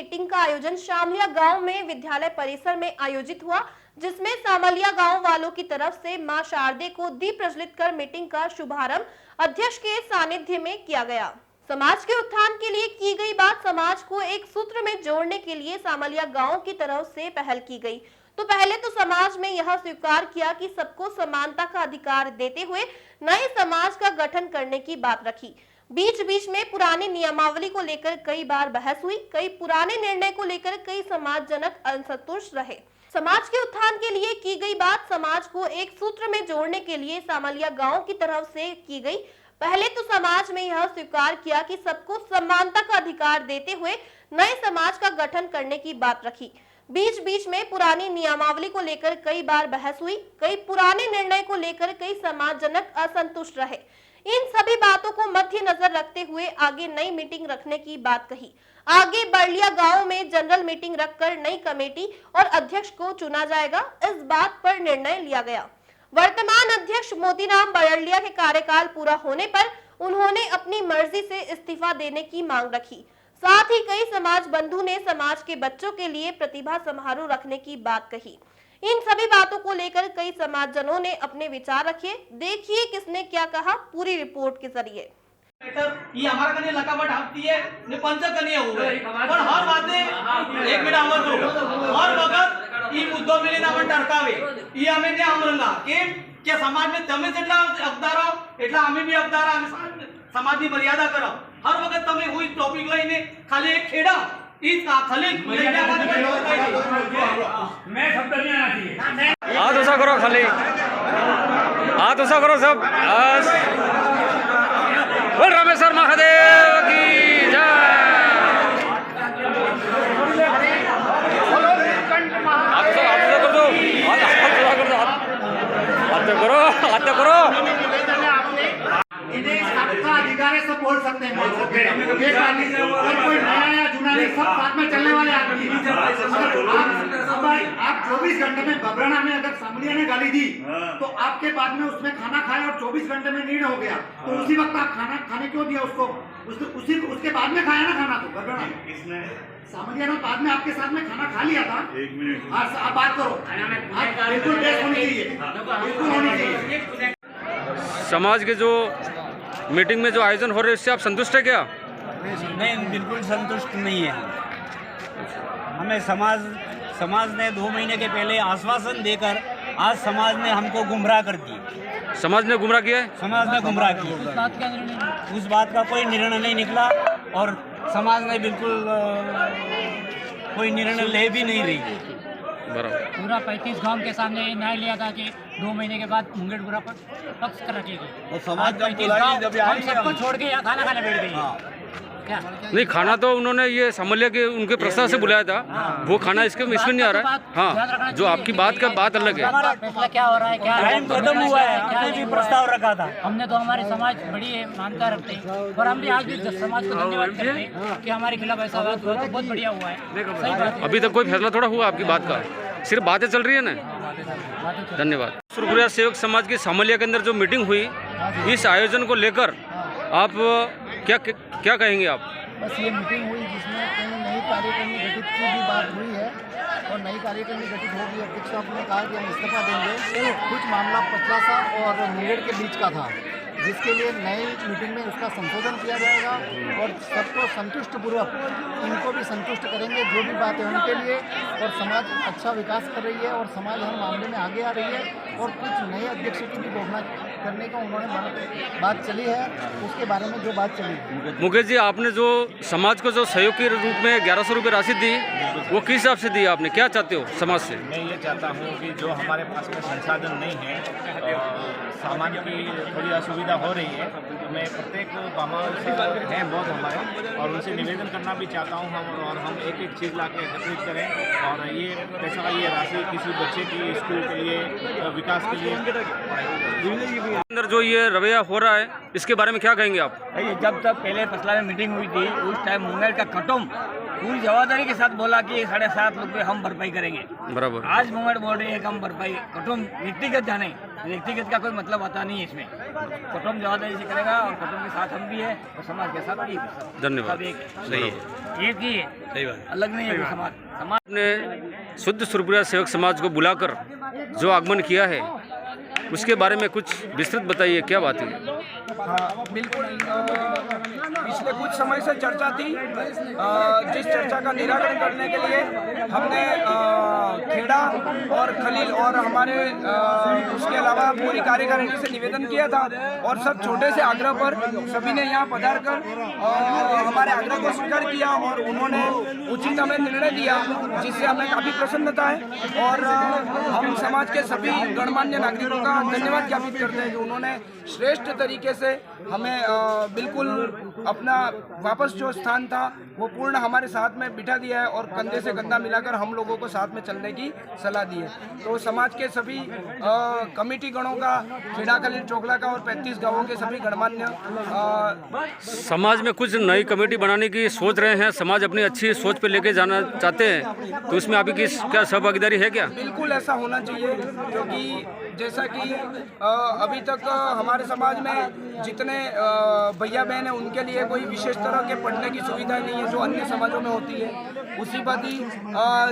Meeting का आयोजन शामलिया गांव में विद्यालय परिसर में आयोजित हुआ, जिसमें शामलिया गांव वालों की तरफ से मां शारदे को दीप प्रज्वलित कर मीटिंग का शुभारंभ अध्यक्ष के सानिध्य में किया गया। समाज के उत्थान के लिए की गई बात, समाज को एक सूत्र में जोड़ने के लिए शामलिया गांव की तरफ से पहल की गई। तो पहले तो समाज में यह स्वीकार किया कि सबको समानता का अधिकार देते हुए नए समाज का गठन करने की बात रखी। बीच बीच में पुरानी नियमावली को लेकर कई बार बहस हुई, कई पुराने निर्णय को लेकर कई समाजजनक असंतुष्ट रहे। समाज के उत्थान के लिए की गई बात, समाज को एक सूत्र में जोड़ने के लिए शामलिया गांव की तरफ से की गई। पहले तो समाज में यह स्वीकार किया कि सबको समानता का अधिकार देते हुए नए समाज का गठन करने की बात रखी। बीच बीच में पुरानी नियमावली को लेकर कई बार बहस हुई, कई पुराने निर्णय को लेकर कई समाजजनक असंतुष्ट रहे। इन सभी बातों को मद्देनजर रखते हुए आगे नई मीटिंग रखने की बात कही। आगे बड़लिया गांव में जनरल मीटिंग रखकर नई कमेटी और अध्यक्ष को चुना जाएगा, इस बात पर निर्णय लिया गया। वर्तमान अध्यक्ष मोतीराम बड़लिया के कार्यकाल पूरा होने पर उन्होंने अपनी मर्जी से इस्तीफा देने की मांग रखी। साथ ही कई समाज बंधु ने समाज के बच्चों के लिए प्रतिभा समारोह रखने की बात कही। इन सभी बातों को लेकर कई समाजजनों ने अपने विचार रखे। देखिए किसने क्या कहा पूरी रिपोर्ट के जरिए। ये हमारा कने लकावट आपती है ने पंचकनीय हुए पण हर बाते एक मिनिट आवर करो हर वखत ई मुद्दो मिलीने आपण टरकावे ई અમે ને આમરંગા કેમ કે સમાજ में તમે જેટલા હકદારો એટલા અમે બી હકદાર અમે સમાજની મર્યાદા કરો હર વખત તમે કોઈ ટોપિક લઈને ખાલી એક ખેડા ई ખાલી मैं शब्द नहीं आना चाहिए हाथ ऊंचा करो, खाली हाथ ऊंचा करो सब। बोल रामेश्वर महादेव की जय। हाथ करो। इन्हें सबका अधिकार है, सब बोल सकते हैं, कोई नया या जूना नहीं, सब साथ में चलने वाले आदमी। आप 24 घंटे में बबराना में अगर शामलिया ने गाली दी तो आपके बाद में उसमें खाना खाया और 24 घंटे में नीड हो गया, तो उसी वक्त आप खाना खाने क्यों दिया उसको? उसके बाद में खाया ना खाना, तो बबराना शामलिया ने बाद में आपके साथ में खाना खा लिया था। एक मिनट आप बात करो, बिल्कुल बेस्ट होनी चाहिए, बिल्कुल होनी चाहिए। समाज के जो मीटिंग में जो आयोजन हो रहे हैं, इससे आप संतुष्ट है क्या? नहीं, बिल्कुल संतुष्ट नहीं है। हमें समाज ने 2 महीने के पहले आश्वासन देकर आज समाज ने हमको गुमराह कर दिया। समाज ने गुमराह किया है? समाज ने गुमराह किया। उस बात का कोई निर्णय नहीं निकला और समाज ने बिल्कुल कोई निर्णय ले भी नहीं रही है। पूरा 35 गांव के सामने न्याय लिया था कि 2 महीने के बाद मुंगेरपुरा पर पक्ष कर रखेगी और समाज हम सबको छोड़ के यहाँ खाना खाने बैठ गई। क्या नहीं, खाना तो उन्होंने ये शामलिया के उनके प्रस्ताव से बुलाया था, वो खाना इसमें नहीं आ रहा है। हाँ, जो आपकी बात का बात अलग है। फैसला क्या हो रहा है, क्या टाइम खत्म हुआ है, हमने भी प्रस्ताव रखा था। हमने तो हमारे समाज बड़ी मानता रखते हैं और हम भी आज भी समाज को धन्यवाद करते हैं कि हमारे खिलाफ ऐसा बात हुआ तो बहुत बढ़िया हुआ है। सही बात है। अभी तक कोई फैसला थोड़ा हुआ आपकी बात का, सिर्फ बातें चल रही है ना। धन्यवाद। सुरगुरिया सेवक समाज की शामलिया के अंदर जो मीटिंग हुई, इस आयोजन को लेकर आप क्या कहेंगे आप? बस ये मीटिंग हुई जिसमें कई नई कार्यक्रम गठित की भी बात हुई है और नई कार्यक्रम गठित होगी। अध्यक्ष साहब ने कहा कि हम इस्तीफा देंगे। कुछ मामला पचलासा और मुंगेर के बीच का था, जिसके लिए नई मीटिंग में उसका संशोधन किया जाएगा और सबको संतुष्टपूर्वक इनको भी संतुष्ट करेंगे जो भी बात है उनके लिए। और समाज अच्छा विकास कर रही है और समाज हर मामले में आगे आ रही है और कुछ नए अध्यक्ष की भी घोषणा करने का उन्होंने बात चली है, उसके बारे में जो बात चली है। मुकेश जी, आपने जो समाज को जो सहयोग के रूप में 1100 रुपये राशि दी, वो किस हिसाब से दी? आपने क्या चाहते हो समाज से? मैं ये चाहता हूँ कि जो हमारे पास में संसाधन नहीं है, सामान की थोड़ी असुविधा हो रही है, तो मैं प्रत्येक बामाओं से हैं बहुत हमारे और उनसे निवेदन करना भी चाहता हूँ हम एक चीज़ ला के एकत्रित करें और ये पैसा ये राशि किसी बच्चे की स्कूल के लिए विकास के लिए। अंदर जो ये रवैया हो रहा है, इसके बारे में क्या कहेंगे आप? जब तक पहले फसला में मीटिंग हुई थी उस टाइम मुंगेर का कटम पूरी जवाबदारी के साथ बोला कि 7.5 रुपये हम भरपाई करेंगे। बराबर। आज मूवमेंट बोल रही है कि हम भरपाई कुटुम्ब व्यक्तिगत जाने, व्यक्तिगत का कोई मतलब आता नहीं है इसमें। कुटुम्ब जवाबदारी से करेगा और कुटुम्ब के साथ हम भी है और समाज के साथ भी है। धन्यवाद। सब एक ही है, सही बात, अलग नहीं है कोई समाज। ने शुद्ध सुरपुरिया सेवक समाज को बुलाकर जो आगमन किया है उसके बारे में कुछ विस्तृत बताइए, क्या बात है? हाँ बिल्कुल, पिछले कुछ समय से चर्चा थी। जिस चर्चा का निराकरण करने के लिए हमने खेड़ा और खलील और हमारे उसके अलावा पूरी कार्यकारिणी से निवेदन किया था और सब छोटे से आग्रह पर सभी ने यहाँ पधार कर हमारे आग्रह को स्वीकार किया और उन्होंने उचित हमें निर्णय दिया, जिससे हमें काफ़ी प्रसन्नता है। और हम समाज के सभी गणमान्य नागरिकों का धन्यवाद ज्ञापित करते हैं कि उन्होंने श्रेष्ठ तरीके से हमें बिल्कुल अपना वापस जो स्थान था वो पूर्ण हमारे साथ में बिठा दिया है और कंधे से कंधा मिलाकर हम लोगों को साथ में चलने की सलाह दी है। तो समाज के सभी कमेटी गणों का, खेड़ा खलील चोकला का और 35 गांवों के सभी गणमान्य समाज में कुछ नई कमेटी बनाने की सोच रहे हैं, समाज अपनी अच्छी सोच पे लेके जाना चाहते हैं, तो इसमें आपकी क्या सहभागीदारी है क्या? बिल्कुल ऐसा होना चाहिए, क्योंकि जैसा कि अभी तक हमारे समाज में जितने भैया बहन हैं उनके लिए कोई विशेष तरह के पढ़ने की सुविधा नहीं है जो अन्य समाजों में होती है। उसी बात ही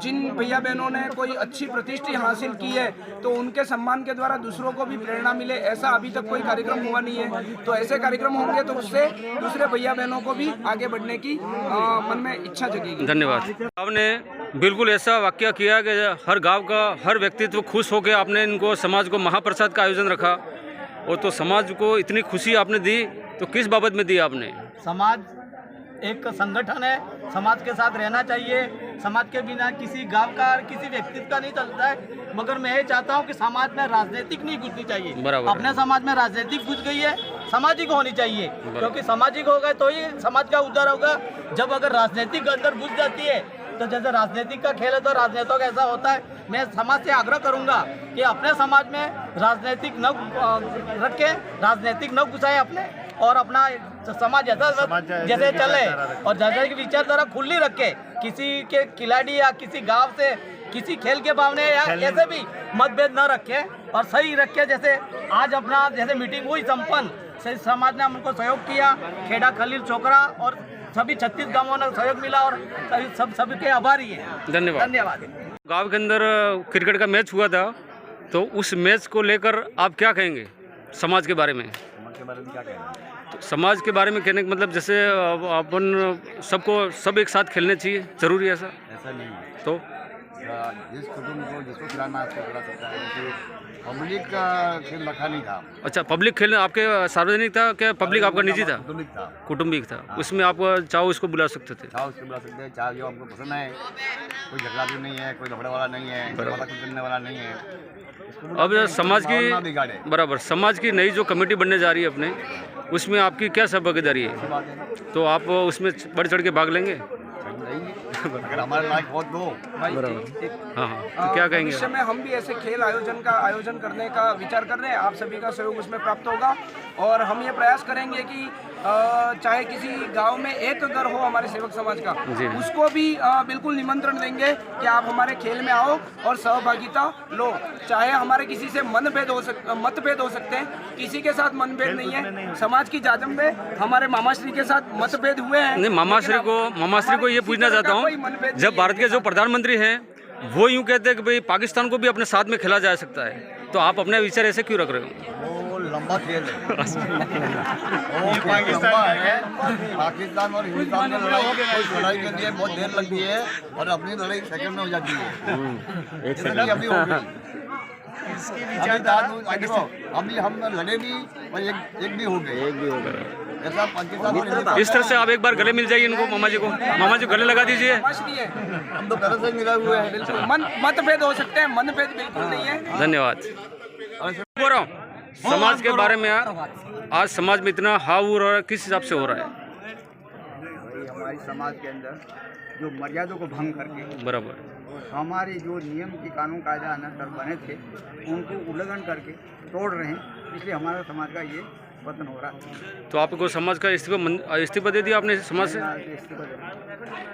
जिन भैया बहनों ने कोई अच्छी प्रतिष्ठा हासिल की है तो उनके सम्मान के द्वारा दूसरों को भी प्रेरणा मिले, ऐसा अभी तक कोई कार्यक्रम हुआ नहीं है। तो ऐसे कार्यक्रम होंगे तो उससे दूसरे भैया बहनों को भी आगे बढ़ने की मन में इच्छा जगेगी। धन्यवाद। आपने बिल्कुल ऐसा वाक्य किया कि हर गांव का हर व्यक्तित्व खुश होकर आपने इनको समाज को महाप्रसाद का आयोजन रखा, और तो समाज को इतनी खुशी आपने दी, तो किस बाबत में दी आपने? समाज एक संगठन है, समाज के साथ रहना चाहिए। समाज के बिना किसी गांव का किसी व्यक्तित्व का नहीं चलता है। मगर मैं ये चाहता हूँ कि समाज में राजनीतिक नहीं घुसनी चाहिए। अपने समाज में राजनीतिक घुस गई है, सामाजिक होनी चाहिए, क्योंकि सामाजिक होगा तो ही समाज का उद्धार होगा। जब अगर राजनीतिक अंदर घुस जाती है तो जैसे राजनीतिक का खेल है तो राजनेताओं का ऐसा होता है। मैं समाज से आग्रह करूंगा कि अपने समाज में राजनीतिक न रखे, राजनीतिक न घुसाए अपने, और अपना समाज जैसे चले और जैसे की विचारधारा खुली रखे। किसी के खिलाड़ी या किसी गांव से किसी खेल के भावने या ऐसे भी मतभेद न रखे और सही रखे। जैसे आज अपना जैसे मीटिंग हुई संपन्न, सही समाज ने हमको सहयोग किया, खेड़ा खलील चोकरा और सभी 36 गांवों ने सहयोग मिला और सभी के आभारी हैं। धन्यवाद। गांव के अंदर क्रिकेट का मैच हुआ था, तो उस मैच को लेकर आप क्या कहेंगे समाज के बारे में? तो समाज के बारे में कहने का मतलब जैसे अपन सबको सब एक साथ खेलने चाहिए, जरूरी है ऐसा? ऐसा नहीं है। तो जिस कुटुंब को जिसको खिलाना है उसको खिला सकता है। पब्लिक का खेल रखा नहीं था। अच्छा, पब्लिक खेल आपके सार्वजनिक था क्या? पब्लिक आपका निजी था? कुटुंबिक था। उसमें आप चाहो इसको बुला सकते थे? चाहो उसको बुला सकते हैं, चाहे जो हमको पसंद है। कोई झगड़ा भी नहीं है, कोई लफड़े वाला नहीं है, कोई वाला कुछ करने वाला नहीं है। अब समाज की बराबर समाज की नई जो कमेटी बनने जा रही है अपने, उसमें आपकी क्या सहभागीदारी है? तो आप उसमें बढ़ चढ़ के भाग लेंगे? अगर हमारे लायक बहुत दो। हाँ, तो क्या कहेंगे? भविष्य में हम भी ऐसे खेल आयोजन करने का विचार कर रहे हैं। आप सभी का सहयोग उसमें प्राप्त होगा और हम ये प्रयास करेंगे कि चाहे किसी गांव में एक घर हो हमारे सेवक समाज का, उसको भी बिल्कुल निमंत्रण देंगे कि आप हमारे खेल में आओ और सहभागिता लो। चाहे हमारे किसी से मतभेद हो सकते हैं, किसी के साथ मतभेद नहीं है। समाज की जाजम में हमारे मामाश्री के साथ मतभेद हुए हैं। नहीं, मामाश्री को ये पूछना चाहता हूँ, जब भारत के जो प्रधानमंत्री हैं वो यूँ कहते हैं कि भाई पाकिस्तान को भी अपने साथ में खेला जा सकता है, तो आप अपने विचार ऐसे क्यों रख रहे हो? वो लंबा खेल है। वो पाकिस्तान है। पाकिस्तान और हिंदुस्तान में लड़ाई के लिए बहुत देर लगती है और अपनी लड़ाई सेकंड में हो जाती है। अभी हो गई। अभी हम लड़े भी और एक भी हो गए। इस तरह से आप एक बार गले मिल जाइए इनको, मामा जी गले लगा दीजिए। हम तो तरह से मिला हुए हैं। मतभेद हो सकते हैं, मनभेद बिल्कुल नहीं है। धन्यवाद। बोल रहा हूँ समाज के बारे में यार, आज समाज में इतना हाव हो रहा है, किस हिसाब से हो रहा है? हमारे समाज के अंदर जो मर्यादों को भंग करके बराबर हमारे जो नियम की कानून कायदा अनुसार बने थे उनको उल्लंघन करके तोड़ रहे हैं। इसलिए हमारा समाज का ये पतन हो रहा है। तो आपको समाज का इस्तीफा दे दिया आपने समाज से?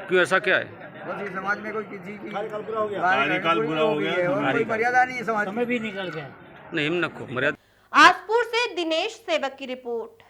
क्यों, ऐसा क्या है? बस ये समाज में कोई किसी की कार्यकाल पूरा हो गया और कोई मर्यादा नहीं है समाज में भी निकल गया। नहीं, मर्यादा। आसपुर से दिनेश सेवक की रिपोर्ट।